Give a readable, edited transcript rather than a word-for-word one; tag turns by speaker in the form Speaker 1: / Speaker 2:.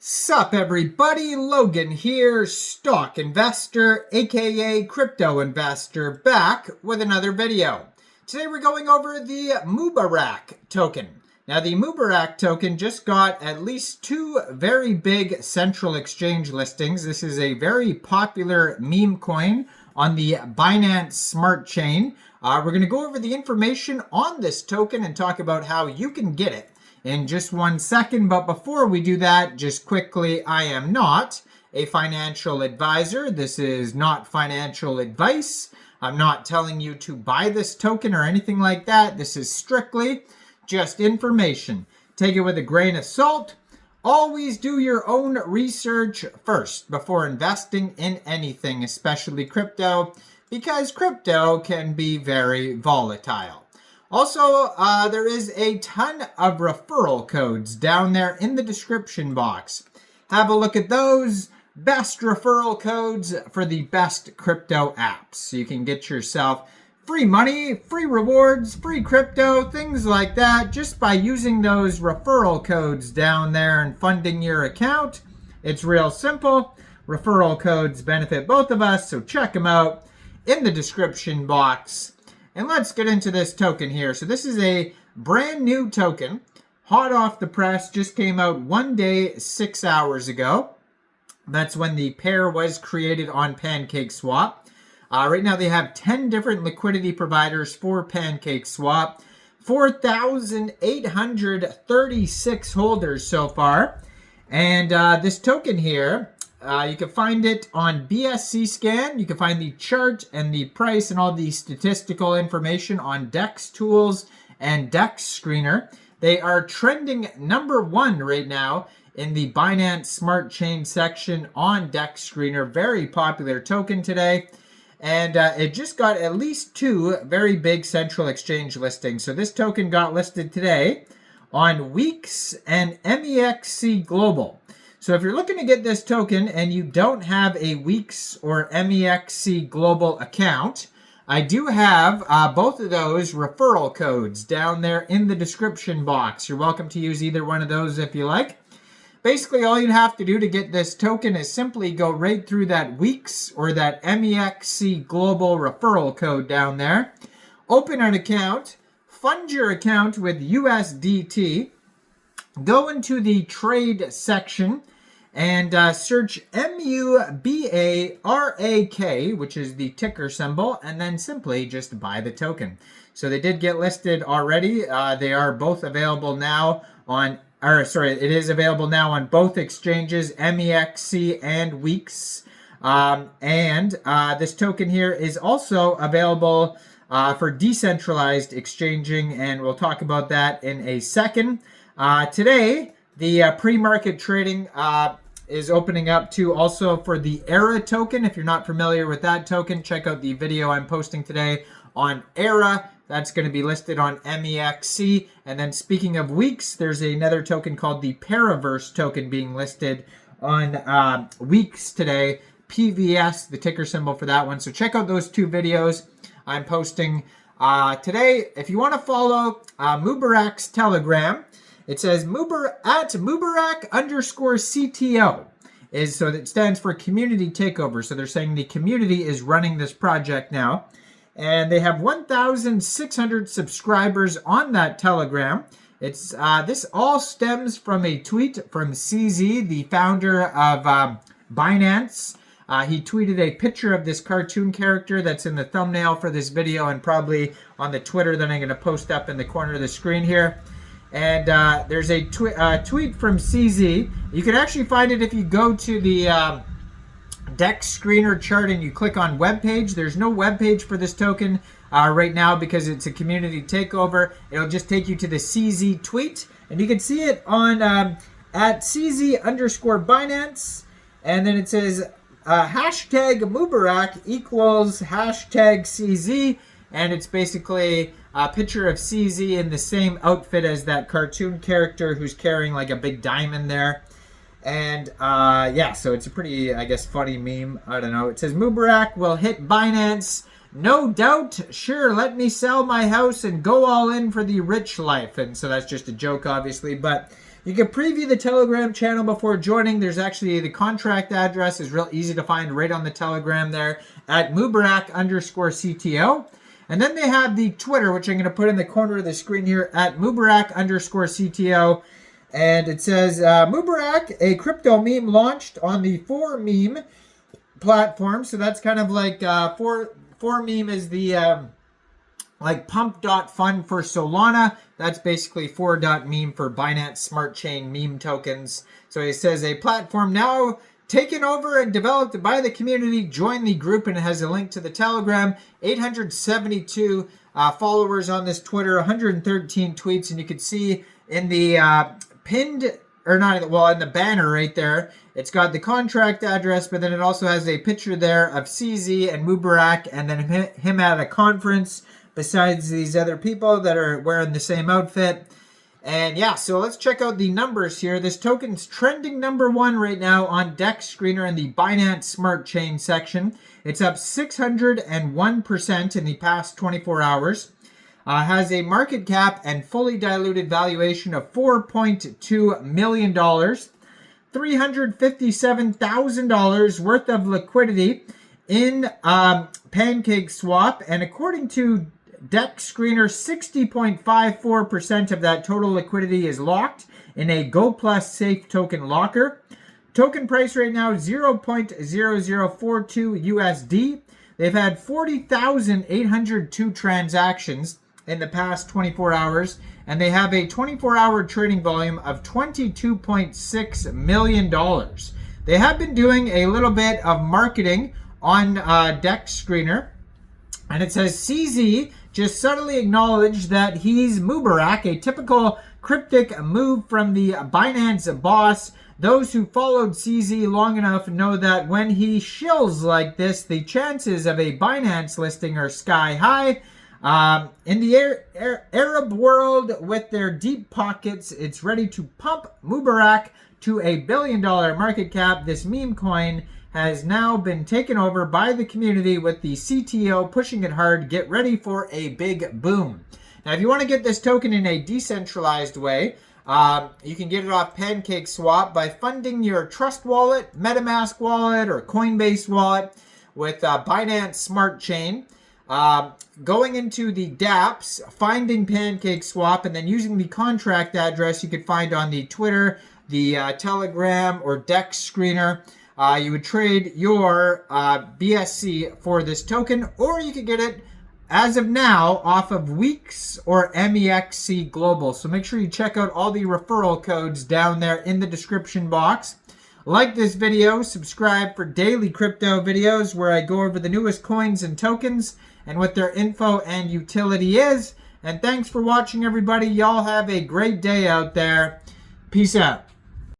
Speaker 1: Sup everybody, Logan here, stock investor, aka crypto investor, back with another video. Today we're going over the Mubarak token. Now the Mubarak token just got at least two very big central exchange listings. This is a very popular meme coin on the Binance smart chain. We're going to go over the information on this token and talk about how you can get it in just 1 second. But before we do that, just quickly, I am not a financial advisor. This is not financial advice. I'm not telling you to buy this token or anything like that. This is strictly just information. Take it with a grain of salt. Always do your own research first before investing in anything, especially crypto, because crypto can be very volatile. Also, there is a ton of referral codes down there in the description box. Have a look at those. Best referral codes for the best crypto apps. So you can get yourself free money, free rewards, free crypto, things like that, just by using those referral codes down there and funding your account. It's real simple. Referral codes benefit both of us, so check them out in the description box. And let's get into this token here. So this is a brand new token, hot off the press, just came out 1 day, 6 hours ago. That's when the pair was created on PancakeSwap. Right now they have 10 different liquidity providers for PancakeSwap. 4,836 holders so far. And this token here, you can find it on BSC Scan. You can find the chart and the price and all the statistical information on DEX Tools and DEX Screener. They are trending #1 right now in the Binance Smart Chain section on DEX Screener. Very popular token today. And it just got at least two very big central exchange listings. So this token got listed today on Weeks and Mexc Global. So if you're looking to get this token and you don't have a Weeks or Mexc Global account, I do have both of those referral codes down there in the description box. You're welcome to use either one of those if you like. Basically, all you'd have to do to get this token is simply go right through that Weeks or that Mexc Global referral code down there. Open an account, fund your account with USDT, go into the trade section, and search MUBARAK, which is the ticker symbol, and then simply just buy the token. So they did get listed already. They are both available now on, it is available now on both exchanges, Mexc and Weeks. This token here is also available for decentralized exchanging, and we'll talk about that in a second. Today, the pre-market trading is opening up too also for the ERA token. If you're not familiar with that token, check out the video I'm posting today on ERA. That's going to be listed on Mexc. And then speaking of Weeks, there's another token called the Paraverse token being listed on Weeks today. PVS, the ticker symbol for that one. So check out those two videos I'm posting today. If you want to follow Mubarak's Telegram, it says Mubarak_CTO. So that stands for Community Takeover. So they're saying the community is running this project now. And they have 1,600 subscribers on that Telegram. This all stems from a tweet from CZ, the founder of Binance. He tweeted a picture of this cartoon character that's in the thumbnail for this video and probably on the Twitter that I'm going to post up in the corner of the screen here. And there's a tweet from CZ. You can actually find it if you go to the DEX Screener chart and you click on web page. There's no web page for this token right now because it's a community takeover. It'll just take you to the CZ tweet. And you can see it on at CZ_Binance. And then it says hashtag Mubarak equals hashtag CZ. And it's basically a picture of CZ in the same outfit as that cartoon character who's carrying like a big diamond there. And yeah, so it's a pretty, I guess, funny meme. I don't know. It says Mubarak will hit Binance. No doubt. Sure, let me sell my house and go all in for the rich life. And so that's just a joke, obviously. But You can preview the Telegram channel before joining. There's actually the contract address is real easy to find right on the Telegram there at Mubarak_CTO. And then they have the Twitter, which I'm going to put in the corner of the screen here at Mubarak_CTO. And it says, Mubarak, a crypto meme launched on the 4meme platform. So that's kind of like 4meme is the like pump.fund for Solana. That's basically 4.meme for Binance Smart Chain meme tokens. So it says a platform now taken over and developed by the community. Join the group, and it has a link to the Telegram. 872 followers on this Twitter, 113 tweets, and you can see in the pinned, or not, well, in the banner right there, it's got the contract address, but then it also has a picture there of CZ and Mubarak, and then him at a conference, besides these other people that are wearing the same outfit. And yeah, so let's check out the numbers here. This token's trending #1 right now on DEX Screener in the Binance Smart Chain section. It's up 601% in the past 24 hours. Has a market cap and fully diluted valuation of $4.2 million. $357,000 worth of liquidity in PancakeSwap. And according to DEX Screener, 60.54% of that total liquidity is locked in a Go Plus Safe token locker. Token price right now, 0.0042 USD. They've had 40,802 transactions in the past 24 hours, and they have a 24-hour trading volume of $22.6 million. They have been doing a little bit of marketing on DEX Screener, and it says CZ just subtly acknowledged that he's Mubarak, a typical cryptic move from the Binance boss. Those who followed CZ long enough know that when he shills like this, the chances of a Binance listing are sky high. In the Arab world, with their deep pockets, it's ready to pump Mubarak to a $1 billion market cap. This meme coin has now been taken over by the community, with the CTO pushing it hard. Get ready for a big boom. Now, if you want to get this token in a decentralized way, you can get it off PancakeSwap by funding your Trust Wallet, MetaMask wallet, or Coinbase wallet with Binance Smart Chain. Going into the dApps, finding PancakeSwap, and then using the contract address you could find on the Twitter, the Telegram, or DEX Screener. You would trade your BSC for this token, or you could get it as of now off of Weeks or Mexc Global. So make sure you check out all the referral codes down there in the description box. Like this video, subscribe for daily crypto videos where I go over the newest coins and tokens and what their info and utility is. And thanks for watching, everybody. Y'all have a great day out there. Peace out.